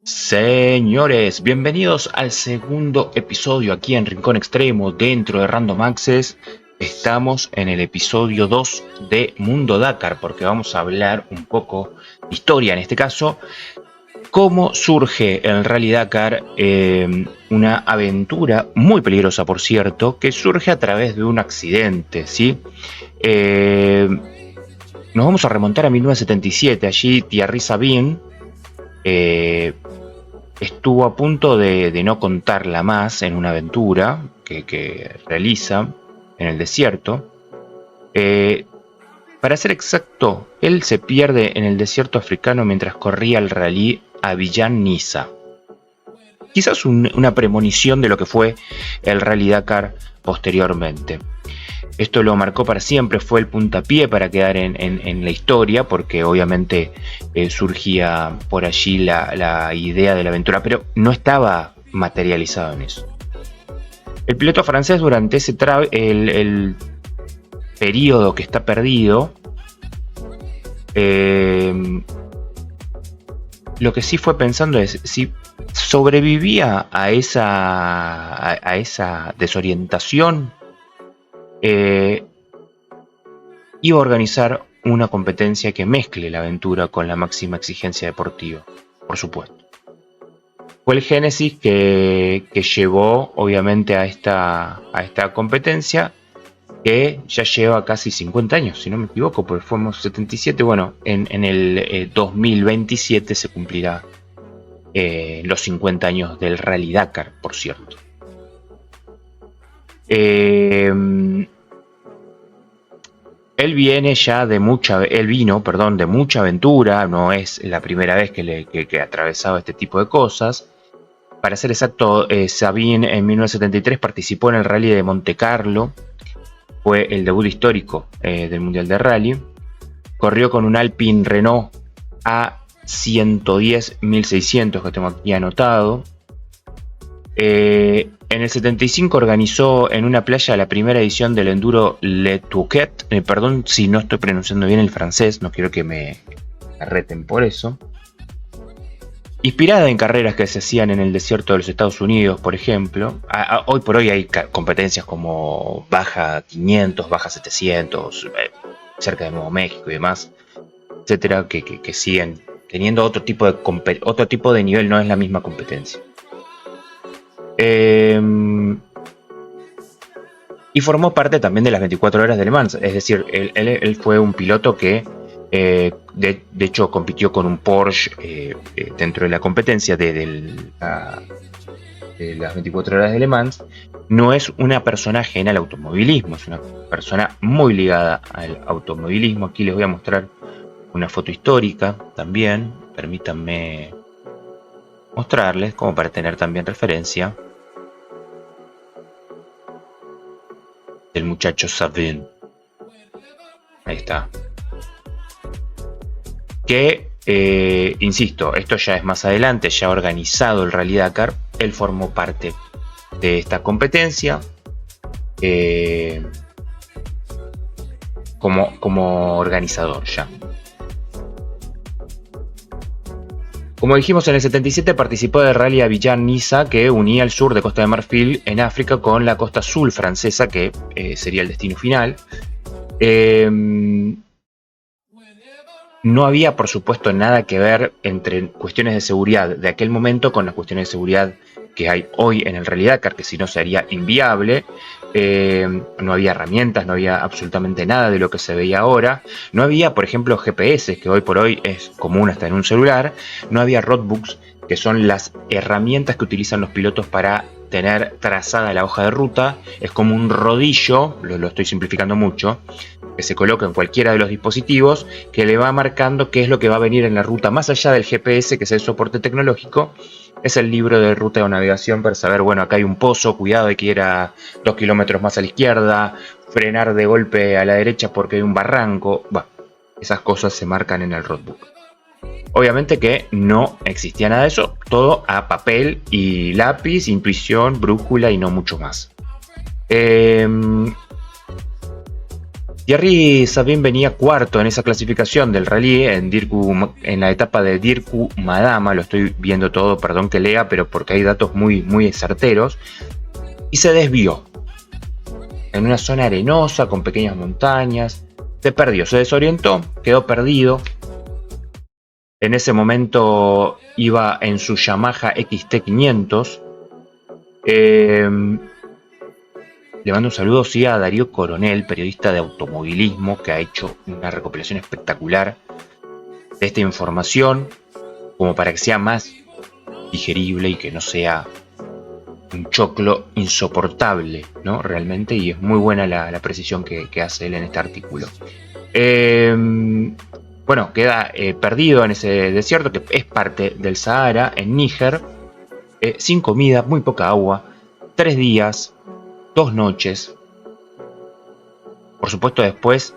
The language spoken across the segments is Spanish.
Señores, bienvenidos al segundo episodio aquí en Rincón Extremo dentro de Random Access. Estamos en el episodio 2 de Mundo Dakar porque vamos a hablar un poco de historia, en este caso, cómo surge el Rally Dakar, una aventura muy peligrosa, por cierto, que surge a través de un accidente, ¿sí? Nos vamos a remontar a 1977, allí Thierry Sabine estuvo a punto de no contarla más en una aventura que realiza en el desierto. Para ser exacto, él se pierde en el desierto africano mientras corría el rally Abiyán-Niza. Quizás una premonición de lo que fue el Rally Dakar posteriormente. Esto lo marcó para siempre, fue el puntapié para quedar en la historia, porque obviamente surgía por allí la idea de la aventura, pero no estaba materializado en eso. El piloto francés durante el periodo que está perdido, lo que sí fue pensando es si sobrevivía a esa desorientación, iba a organizar una competencia que mezcle la aventura con la máxima exigencia deportiva, por supuesto. Fue el génesis que llevó obviamente a esta competencia, que ya lleva casi 50 años, si no me equivoco, porque fuimos 77. Bueno, en el 2027 se cumplirá los 50 años del Rally Dakar, por cierto. Él vino de mucha aventura, no es la primera vez que atravesaba este tipo de cosas. Para ser exacto, Sabine en 1973 participó en el Rally de Monte Carlo, fue el debut histórico del Mundial de Rally. Corrió con un Alpine Renault A110 1600 que tengo aquí anotado. En el 75 organizó en una playa la primera edición del Enduro Le Touquet. Perdón si no estoy pronunciando bien el francés, no quiero que me reten por eso. Inspirada en carreras que se hacían en el desierto de los Estados Unidos, por ejemplo. Hoy por hoy hay competencias como Baja 500, Baja 700, cerca de Nuevo México y demás, etcétera, que siguen teniendo otro tipo de nivel, no es la misma competencia. Y formó parte también de las 24 horas de Le Mans, es decir, él fue un piloto que de hecho compitió con un Porsche dentro de la competencia de las 24 horas de Le Mans. No es una persona ajena al automovilismo, es una persona muy ligada al automovilismo. Aquí les voy a mostrar una foto histórica también, permítanme mostrarles como para tener también referencia del muchacho Sabine. Ahí está. Que, insisto, esto ya es más adelante, ya organizado el Rally Dakar. Él formó parte de esta competencia como organizador ya. Como dijimos, en el 77 participó del Rally Abiyán-Niza, que unía el sur de Costa de Marfil en África con la costa azul francesa, que sería el destino final. No había, por supuesto, nada que ver entre cuestiones de seguridad de aquel momento con las cuestiones de seguridad que hay hoy en el Rally Dakar, que si no sería inviable. No había herramientas, no había absolutamente nada de lo que se veía ahora. No había, por ejemplo, GPS, que hoy por hoy es común hasta en un celular. No había roadbooks, que son las herramientas que utilizan los pilotos para tener trazada la hoja de ruta. Es como un rodillo, lo estoy simplificando mucho, que se coloca en cualquiera de los dispositivos, que le va marcando qué es lo que va a venir en la ruta, más allá del GPS, que es el soporte tecnológico. Es el libro de ruta de navegación para saber, bueno, acá hay un pozo, cuidado, hay que ir a 2 kilómetros más a la izquierda, frenar de golpe a la derecha porque hay un barranco. Bueno, esas cosas se marcan en el roadbook. Obviamente que no existía nada de eso, todo a papel y lápiz, intuición, brújula y no mucho más. Thierry Thierry Sabine venía cuarto en esa clasificación del rally en la etapa de Dirku Madama, lo estoy viendo todo, perdón que lea, pero porque hay datos muy, muy certeros, y se desvió en una zona arenosa con pequeñas montañas, se perdió, se desorientó, quedó perdido. En ese momento iba en su Yamaha XT500. Le mando un saludo sí, a Darío Coronel, periodista de automovilismo, que ha hecho una recopilación espectacular de esta información, como para que sea más digerible y que no sea un choclo insoportable, ¿no? Realmente, y es muy buena la precisión que hace él en este artículo. Bueno, queda perdido en ese desierto que es parte del Sahara, en Níger, sin comida, muy poca agua, 3 días, 2 noches. Por supuesto, después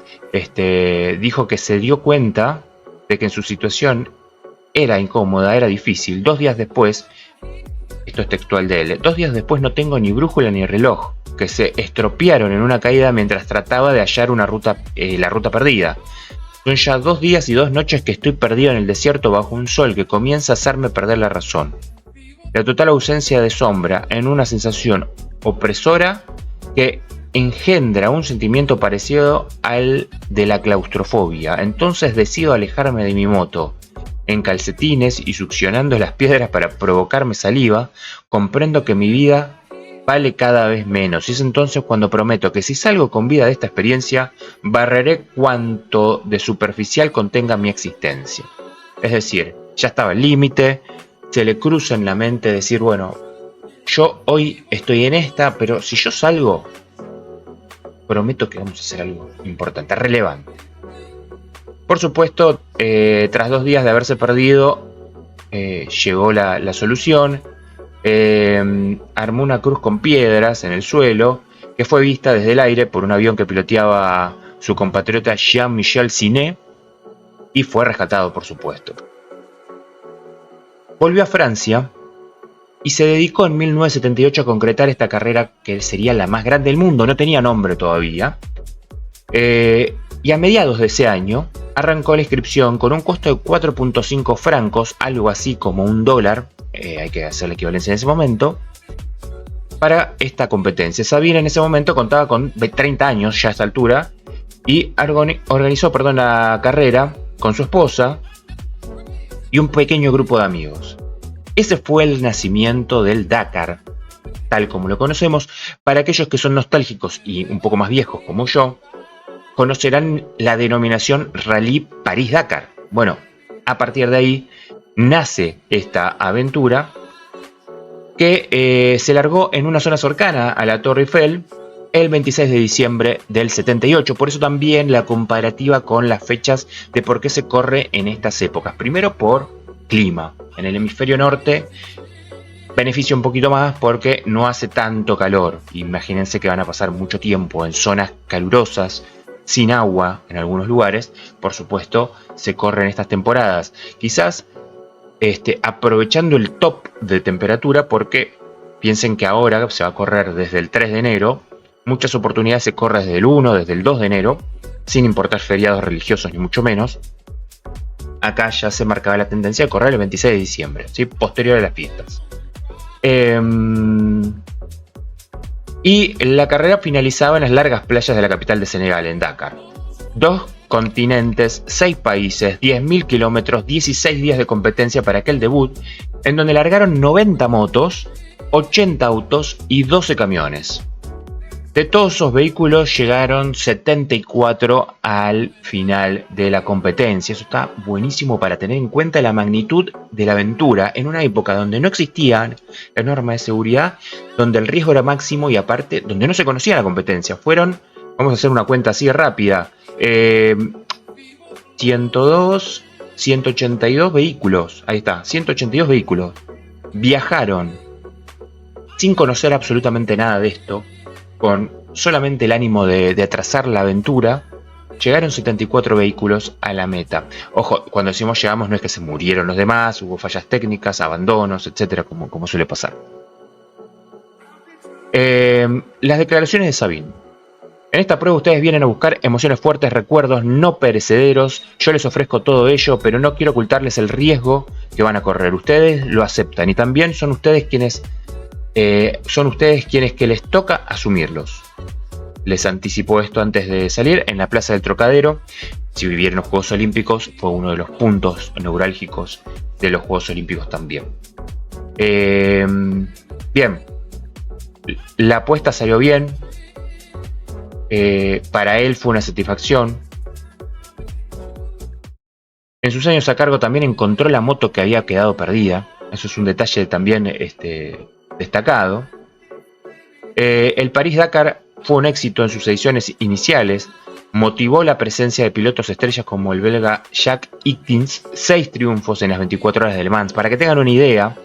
dijo que se dio cuenta de que en su situación era incómoda, era difícil. 2 días después, esto es textual de él, 2 días después no tengo ni brújula ni reloj, que se estropearon en una caída mientras trataba de hallar la ruta perdida. Son ya 2 días y 2 noches que estoy perdido en el desierto bajo un sol que comienza a hacerme perder la razón. La total ausencia de sombra en una sensación opresora que engendra un sentimiento parecido al de la claustrofobia. Entonces decido alejarme de mi moto. En calcetines y succionando las piedras para provocarme saliva, comprendo que mi vida vale cada vez menos. Y es entonces cuando prometo que si salgo con vida de esta experiencia, barreré cuanto de superficial contenga mi existencia. Es decir, ya estaba el límite, se le cruza en la mente decir, bueno, yo hoy estoy en esta, pero si yo salgo, prometo que vamos a hacer algo importante, relevante. Por supuesto, tras 2 días de haberse perdido, llegó la solución. Armó una cruz con piedras en el suelo, que fue vista desde el aire por un avión que piloteaba su compatriota Jean-Michel Ciné, y fue rescatado, por supuesto. Volvió a Francia y se dedicó en 1978 a concretar esta carrera que sería la más grande del mundo, no tenía nombre todavía. Y a mediados de ese año arrancó la inscripción con un costo de 4.5 francos, algo así como $1, hay que hacer la equivalencia en ese momento, para esta competencia. Sabine en ese momento contaba con 30 años ya a esta altura y organizó la carrera con su esposa y un pequeño grupo de amigos. Ese fue el nacimiento del Dakar, tal como lo conocemos. Para aquellos que son nostálgicos y un poco más viejos como yo, conocerán la denominación Rally París-Dakar. Bueno, a partir de ahí nace esta aventura que se largó en una zona cercana a la Torre Eiffel el 26 de diciembre del 78. Por eso también la comparativa con las fechas de por qué se corre en estas épocas. Primero por clima. En el hemisferio norte beneficia un poquito más porque no hace tanto calor. Imagínense que van a pasar mucho tiempo en zonas calurosas, sin agua en algunos lugares. Por supuesto, se corre en estas temporadas. Quizás aprovechando el top de temperatura, porque piensen que ahora se va a correr desde el 3 de enero. Muchas oportunidades se corre desde el 1, desde el 2 de enero, sin importar feriados religiosos ni mucho menos. Acá ya se marcaba la tendencia de correr el 26 de diciembre, ¿sí? Posterior a las fiestas. Y la carrera finalizaba en las largas playas de la capital de Senegal, en Dakar. 2 continentes, 6 países, 10.000 kilómetros, 16 días de competencia para aquel debut, en donde largaron 90 motos, 80 autos y 12 camiones. De todos esos vehículos llegaron 74 al final de la competencia. Eso está buenísimo para tener en cuenta la magnitud de la aventura en una época donde no existían las normas de seguridad, donde el riesgo era máximo y aparte donde no se conocía la competencia. Fueron, vamos a hacer una cuenta así rápida, 102, 182 vehículos. Ahí está, 182 vehículos. Viajaron sin conocer absolutamente nada de esto, con solamente el ánimo de atrasar la aventura. Llegaron 74 vehículos a la meta. Ojo, cuando decimos llegamos no es que se murieron los demás, hubo fallas técnicas, abandonos, etcétera, como suele pasar. Las declaraciones de Sabine. En esta prueba ustedes vienen a buscar emociones fuertes, recuerdos no perecederos. Yo les ofrezco todo ello, pero no quiero ocultarles el riesgo que van a correr. Ustedes lo aceptan y también son ustedes quienes que les toca asumirlos. Les anticipó esto antes de salir en la Plaza del Trocadero. Si vivieron los Juegos Olímpicos, fue uno de los puntos neurálgicos de los Juegos Olímpicos también. Bien, la apuesta salió bien. Para él fue una satisfacción. En sus años a cargo también encontró la moto que había quedado perdida. Eso es un detalle también destacado. El París-Dakar fue un éxito en sus ediciones iniciales. Motivó la presencia de pilotos estrellas como el belga Jacques Higgins, 6 triunfos en las 24 horas de Le Mans. Para que tengan una idea,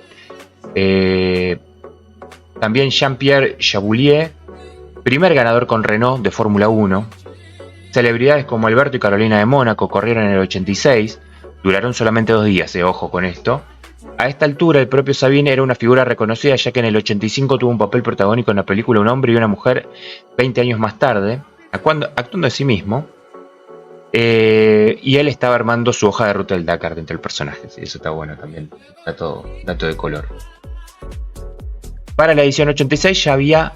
también Jean-Pierre Jaboulier, primer ganador con Renault de Fórmula 1. Celebridades como Alberto y Carolina de Mónaco corrieron en el 86, duraron solamente 2 días, ojo con esto. A esta altura el propio Sabine era una figura reconocida, ya que en el 85 tuvo un papel protagónico en la película Un hombre y una mujer 20 años más tarde, actuando de sí mismo. Y él estaba armando su hoja de ruta del Dakar dentro del personaje. Sí, eso está bueno también, dato de color. Para la edición 86 ya había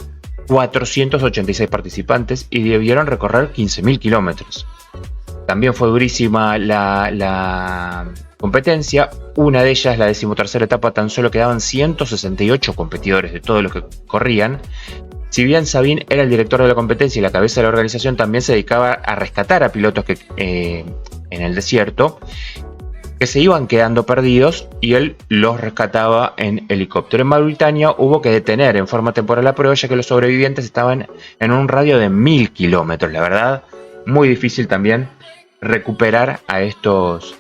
486 participantes y debieron recorrer 15.000 kilómetros. También fue durísima la competencia. Una de ellas, la 13ª etapa, tan solo quedaban 168 competidores de todos los que corrían. Si bien Sabine era el director de la competencia y la cabeza de la organización, también se dedicaba a rescatar a pilotos en el desierto que se iban quedando perdidos y él los rescataba en helicóptero. En Mauritania hubo que detener en forma temporal la prueba, ya que los sobrevivientes estaban en un radio de 1.000 kilómetros. La verdad, muy difícil también recuperar a estos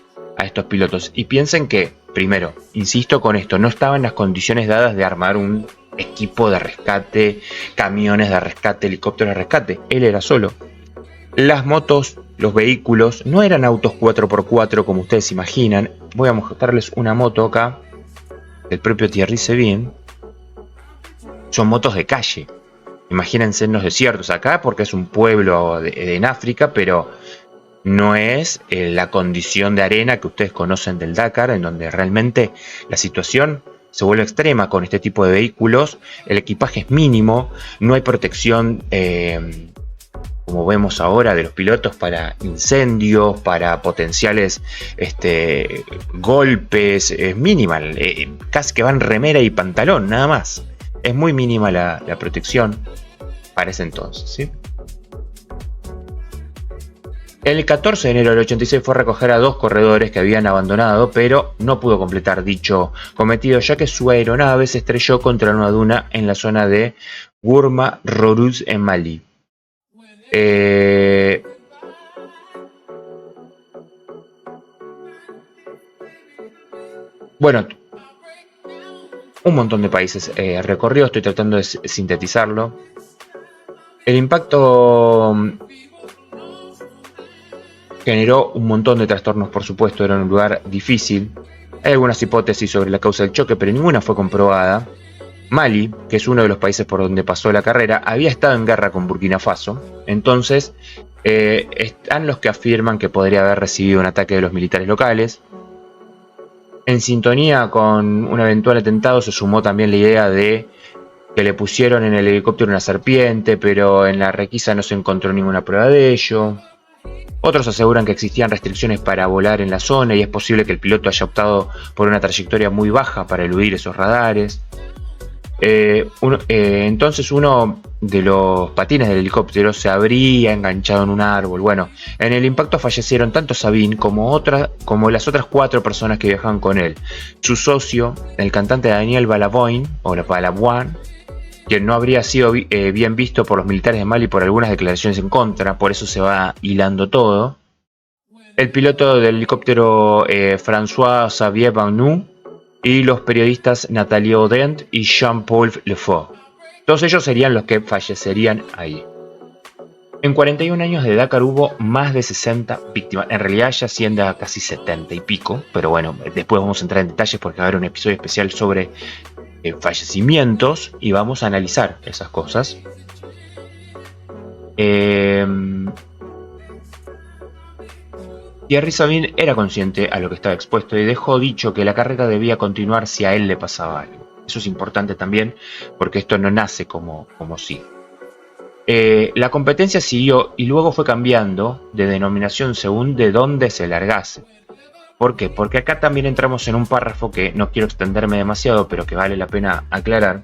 pilotos. Y piensen que, primero, insisto con esto, no estaban las condiciones dadas de armar un equipo de rescate, camiones de rescate, helicópteros de rescate. Él era solo. Las motos, los vehículos, no eran autos 4x4 como ustedes imaginan. Voy a mostrarles una moto acá, del propio Thierry Sabine. Son motos de calle. Imagínense en los desiertos acá, porque es un pueblo en África, pero no es la condición de arena que ustedes conocen del Dakar, en donde realmente la situación se vuelve extrema con este tipo de vehículos. El equipaje es mínimo, no hay protección como vemos ahora de los pilotos para incendios, para potenciales golpes. Es mínima, casi que van remera y pantalón, nada más. Es muy mínima la protección para ese entonces, ¿sí? El 14 de enero del 86 fue a recoger a 2 corredores que habían abandonado, pero no pudo completar dicho cometido, ya que su aeronave se estrelló contra una duna en la zona de Gourma Rourous en Malí. Bueno, un montón de países recorrió, estoy tratando de sintetizarlo. El impacto generó un montón de trastornos, por supuesto, era un lugar difícil. Hay algunas hipótesis sobre la causa del choque, pero ninguna fue comprobada. Mali, que es uno de los países por donde pasó la carrera, había estado en guerra con Burkina Faso. Entonces, están los que afirman que podría haber recibido un ataque de los militares locales. En sintonía con un eventual atentado se sumó también la idea de que le pusieron en el helicóptero una serpiente, pero en la requisa no se encontró ninguna prueba de ello. Otros aseguran que existían restricciones para volar en la zona y es posible que el piloto haya optado por una trayectoria muy baja para eludir esos radares. Entonces uno de los patines del helicóptero se habría enganchado en un árbol. Bueno, en el impacto fallecieron tanto Sabine como las otras 4 personas que viajaban con él. Su socio, el cantante Daniel Balavoine, o la Balavoine, quien no habría sido bien visto por los militares de Mali por algunas declaraciones en contra, por eso se va hilando todo. El piloto del helicóptero François-Xavier Bagnou y los periodistas Nathalie Audent y Jean-Paul Lefort. Todos ellos serían los que fallecerían ahí. En 41 años de Dakar hubo más de 60 víctimas, en realidad ya asciende a casi 70 y pico, pero bueno, después vamos a entrar en detalles porque va a haber un episodio especial sobre fallecimientos y vamos a analizar esas cosas. Eh, Thierry Sabine era consciente a lo que estaba expuesto y dejó dicho que la carrera debía continuar si a él le pasaba algo. Eso es importante también porque esto no nace como sí. La competencia siguió y luego fue cambiando de denominación según de dónde se largase. ¿Por qué? Porque acá también entramos en un párrafo que no quiero extenderme demasiado, pero que vale la pena aclarar.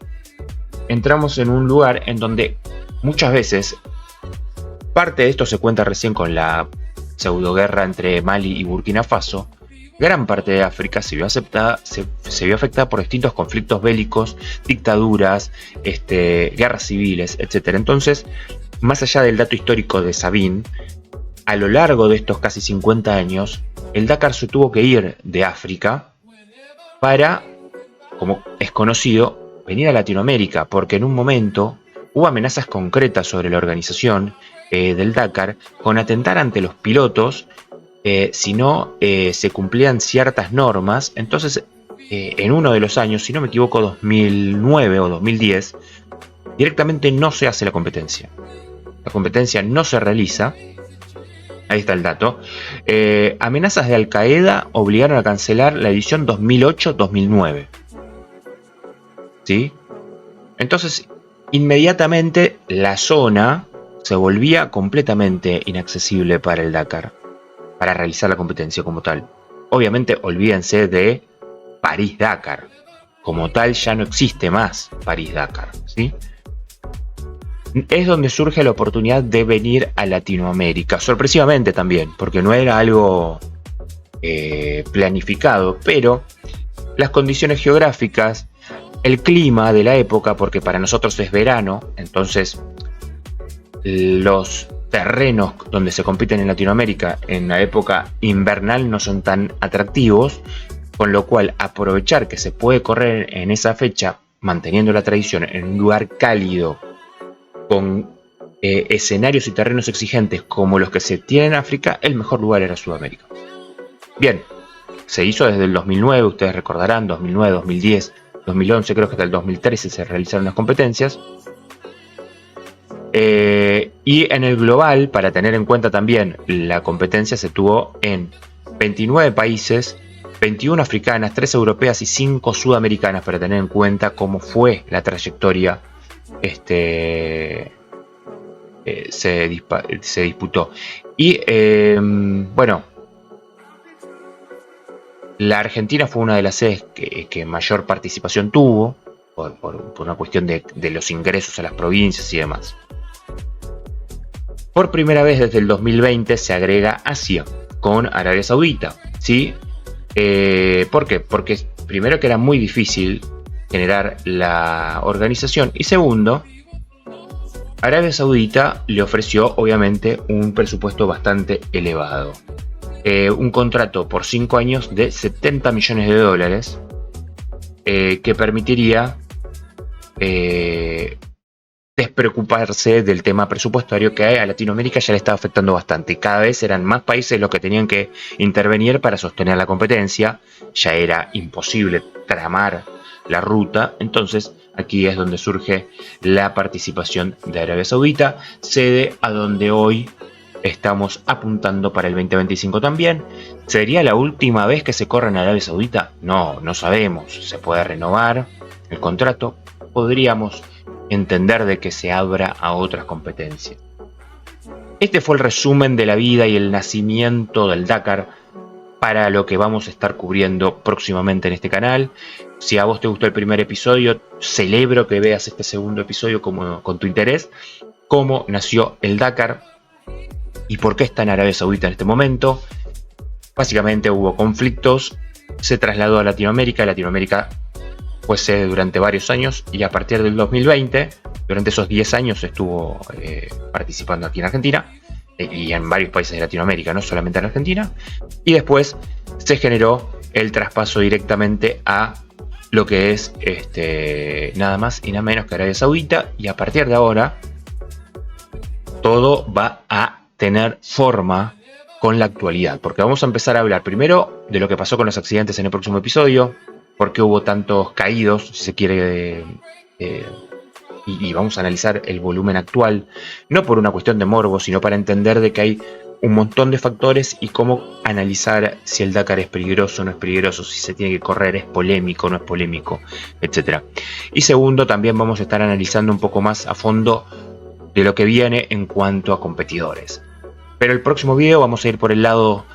Entramos en un lugar en donde muchas veces parte de esto se cuenta recién con la pseudoguerra entre Mali y Burkina Faso. Gran parte de África se vio afectada por distintos conflictos bélicos, dictaduras, guerras civiles, etc. Entonces, más allá del dato histórico de Sabine, a lo largo de estos casi 50 años, el Dakar se tuvo que ir de África para, como es conocido, venir a Latinoamérica, porque en un momento hubo amenazas concretas sobre la organización del Dakar con atentar ante los pilotos si no se cumplían ciertas normas. Entonces, en uno de los años, si no me equivoco, 2009 o 2010, directamente no se hace la competencia. La competencia no se realiza. Ahí está el dato. Amenazas de Al Qaeda obligaron a cancelar la edición 2008-2009. ¿Sí? Entonces, inmediatamente la zona se volvía completamente inaccesible para el Dakar, para realizar la competencia como tal. Obviamente, olvídense de París-Dakar. Como tal, ya no existe más París-Dakar, ¿sí? Es donde surge la oportunidad de venir a Latinoamérica, sorpresivamente también, porque no era algo planificado, pero las condiciones geográficas, el clima de la época, porque para nosotros es verano, entonces los terrenos donde se compiten en Latinoamérica en la época invernal no son tan atractivos, con lo cual aprovechar que se puede correr en esa fecha, manteniendo la tradición en un lugar cálido, con escenarios y terrenos exigentes como los que se tienen en África, el mejor lugar era Sudamérica. Bien, se hizo desde el 2009, ustedes recordarán, 2009, 2010, 2011, creo que hasta el 2013 se realizaron las competencias. Y en el global, para tener en cuenta también, la competencia se tuvo en 29 países, 21 africanas, 3 europeas y 5 sudamericanas, para tener en cuenta cómo fue la trayectoria se disputó. Y bueno, la Argentina fue una de las sedes que mayor participación tuvo, por una cuestión de los ingresos a las provincias y demás. Por primera vez desde el 2020 se agrega Asia con Arabia Saudita, ¿sí? ¿Por qué? Porque primero que era muy difícil generar la organización y segundo, Arabia Saudita le ofreció obviamente un presupuesto bastante elevado. Un contrato por 5 años de 70 millones de dólares que permitiría despreocuparse del tema presupuestario que a Latinoamérica ya le estaba afectando bastante. Cada vez eran más países los que tenían que intervenir para sostener la competencia. Ya era imposible tramar la ruta. Entonces aquí es donde surge la participación de Arabia Saudita, sede a donde hoy estamos apuntando para el 2025 también. ¿Sería la última vez que se corre en Arabia Saudita? No, no sabemos. Se puede renovar el contrato. Podríamos entender de que se abra a otras competencias. Este fue el resumen de la vida y el nacimiento del Dakar para lo que vamos a estar cubriendo próximamente en este canal. Si a vos te gustó el primer episodio, celebro que veas este segundo episodio con tu interés. Cómo nació el Dakar y por qué está en Arabia Saudita en este momento. Básicamente hubo conflictos, se trasladó a Latinoamérica. Latinoamérica fue sede durante varios años y a partir del 2020, durante esos 10 años estuvo participando aquí en Argentina y en varios países de Latinoamérica, no solamente en Argentina, y después se generó el traspaso directamente a lo que es nada más y nada menos que Arabia Saudita, y a partir de ahora todo va a tener forma con la actualidad, porque vamos a empezar a hablar primero de lo que pasó con los accidentes en el próximo episodio, por qué hubo tantos caídos, si se quiere y vamos a analizar el volumen actual, no por una cuestión de morbo, sino para entender de que hay un montón de factores y cómo analizar si el Dakar es peligroso o no es peligroso, si se tiene que correr, es polémico o no es polémico, etc. Y segundo, también vamos a estar analizando un poco más a fondo de lo que viene en cuanto a competidores. Pero el próximo video vamos a ir por el lado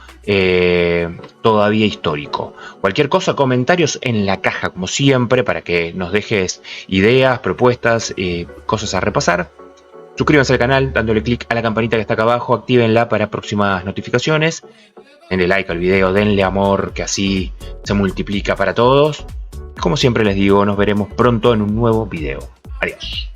todavía histórico. Cualquier cosa, comentarios en la caja como siempre, para que nos dejes ideas, propuestas, cosas a repasar. Suscríbanse al canal dándole clic a la campanita que está acá abajo, actívenla para próximas notificaciones. Denle like al video, denle amor, que así se multiplica para todos. Como siempre les digo, nos veremos pronto en un nuevo video. Adiós.